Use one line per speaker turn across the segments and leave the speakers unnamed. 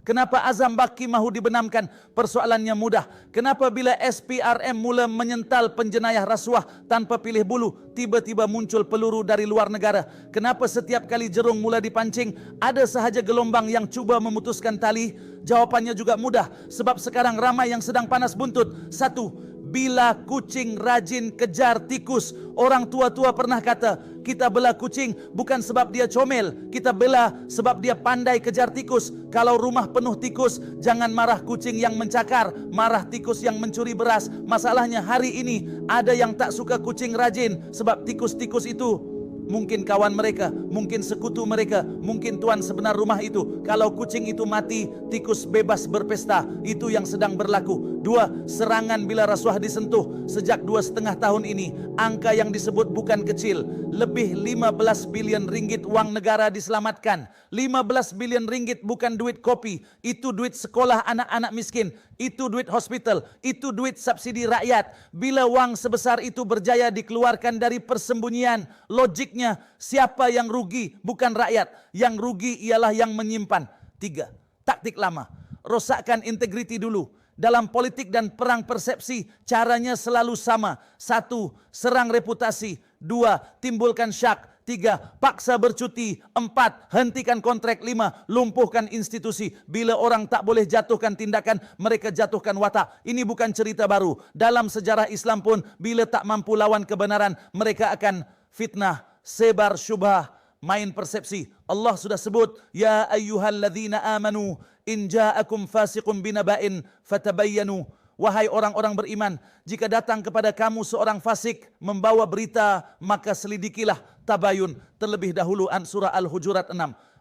Kenapa Azam Baki mahu dibenamkan? Persoalannya mudah. Kenapa bila SPRM mula menyental penjenayah rasuah tanpa pilih bulu, tiba-tiba muncul peluru dari luar negara? Kenapa setiap kali jerung mula dipancing, ada sahaja gelombang yang cuba memutuskan tali? Jawapannya juga mudah. Sebab sekarang ramai yang sedang panas buntut. Satu, bila kucing rajin kejar tikus. Orang tua-tua pernah kata, kita bela kucing bukan sebab dia comel, kita bela sebab dia pandai kejar tikus. Kalau rumah penuh tikus, jangan marah kucing yang mencakar, marah tikus yang mencuri beras. Masalahnya hari ini ada yang tak suka kucing rajin sebab tikus-tikus itu mungkin kawan mereka, mungkin sekutu mereka, mungkin tuan sebenar rumah itu. Kalau kucing itu mati, tikus bebas berpesta. Itu yang sedang berlaku. Dua, serangan bila rasuah disentuh. Sejak 2,5 tahun ini, angka yang disebut bukan kecil. Lebih 15 bilion ringgit wang negara diselamatkan. 15 bilion ringgit bukan duit kopi. Itu duit sekolah anak-anak miskin. Itu duit hospital. Itu duit subsidi rakyat. Bila wang sebesar itu berjaya dikeluarkan dari persembunyian, logiknya siapa yang rugi? Bukan rakyat. Yang rugi ialah yang menyimpan. Tiga, taktik lama. Rosakkan integriti dulu. Dalam politik dan perang persepsi, caranya selalu sama. Satu, serang reputasi. Dua, timbulkan syak. Tiga, paksa bercuti. Empat, hentikan kontrak. Lima, lumpuhkan institusi. Bila orang tak boleh jatuhkan tindakan, mereka jatuhkan watak. Ini bukan cerita baru. Dalam sejarah Islam pun, bila tak mampu lawan kebenaran, mereka akan fitnah, sebar syubhah, main persepsi. Allah sudah sebut, ya ayyuhalladzina amanu in ja'akum fasiqun binaba'in fatabayyanu. Wahai orang-orang beriman, jika datang kepada kamu seorang fasik membawa berita, maka selidikilah. Tabayun, terlebih dahulu surah Al-Hujurat 6.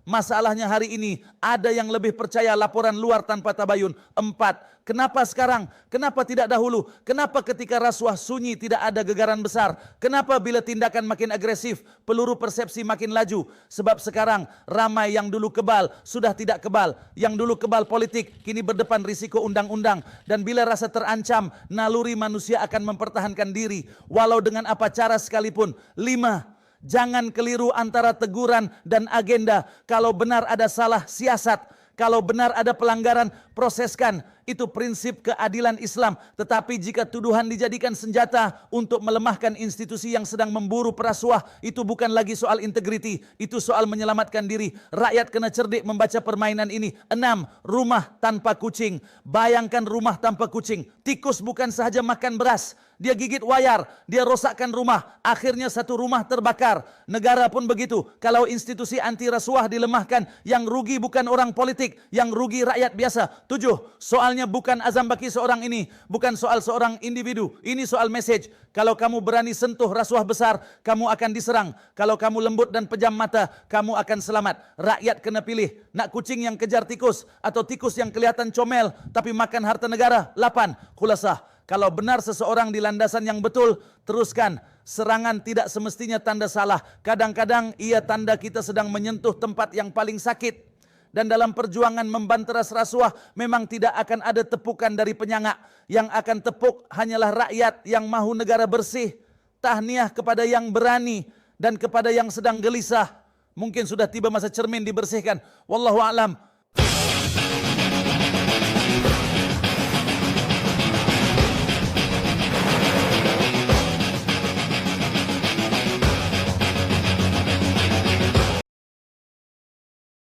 Masalahnya hari ini ada yang lebih percaya laporan luar tanpa tabayun. Empat, kenapa sekarang? Kenapa tidak dahulu? Kenapa ketika rasuah sunyi tidak ada gegaran besar? Kenapa bila tindakan makin agresif, peluru persepsi makin laju? Sebab sekarang ramai yang dulu kebal sudah tidak kebal. Yang dulu kebal politik kini berdepan risiko undang-undang. Dan bila rasa terancam, naluri manusia akan mempertahankan diri walau dengan apa cara sekalipun. Lima, jangan keliru antara teguran dan agenda. Kalau benar ada salah, siasat. Kalau benar ada pelanggaran, proseskan. Itu prinsip keadilan Islam. Tetapi jika tuduhan dijadikan senjata untuk melemahkan institusi yang sedang memburu perasuah, itu bukan lagi soal integriti, itu soal menyelamatkan diri. Rakyat kena cerdik membaca permainan ini. Enam, rumah tanpa kucing. Bayangkan rumah tanpa kucing. Tikus bukan sahaja makan beras, dia gigit wayar, dia rosakkan rumah. Akhirnya satu rumah terbakar. Negara pun begitu. Kalau institusi anti rasuah dilemahkan, yang rugi bukan orang politik, yang rugi rakyat biasa. Tujuh, soalnya bukan Azam Baki seorang ini, bukan soal seorang individu. Ini soal message. Kalau kamu berani sentuh rasuah besar, kamu akan diserang. Kalau kamu lembut dan pejam mata, kamu akan selamat. Rakyat kena pilih, nak kucing yang kejar tikus atau tikus yang kelihatan comel tapi makan harta negara. 8. Khulasah, kalau benar seseorang di landasan yang betul, teruskan. Serangan tidak semestinya tanda salah. Kadang-kadang ia tanda kita sedang menyentuh tempat yang paling sakit. Dan dalam perjuangan membanteras rasuah, memang tidak akan ada tepukan dari penyangak. Yang akan tepuk hanyalah rakyat yang mahu negara bersih. Tahniah kepada yang berani dan kepada yang sedang gelisah. Mungkin sudah tiba masa cermin dibersihkan. Wallahu a'lam.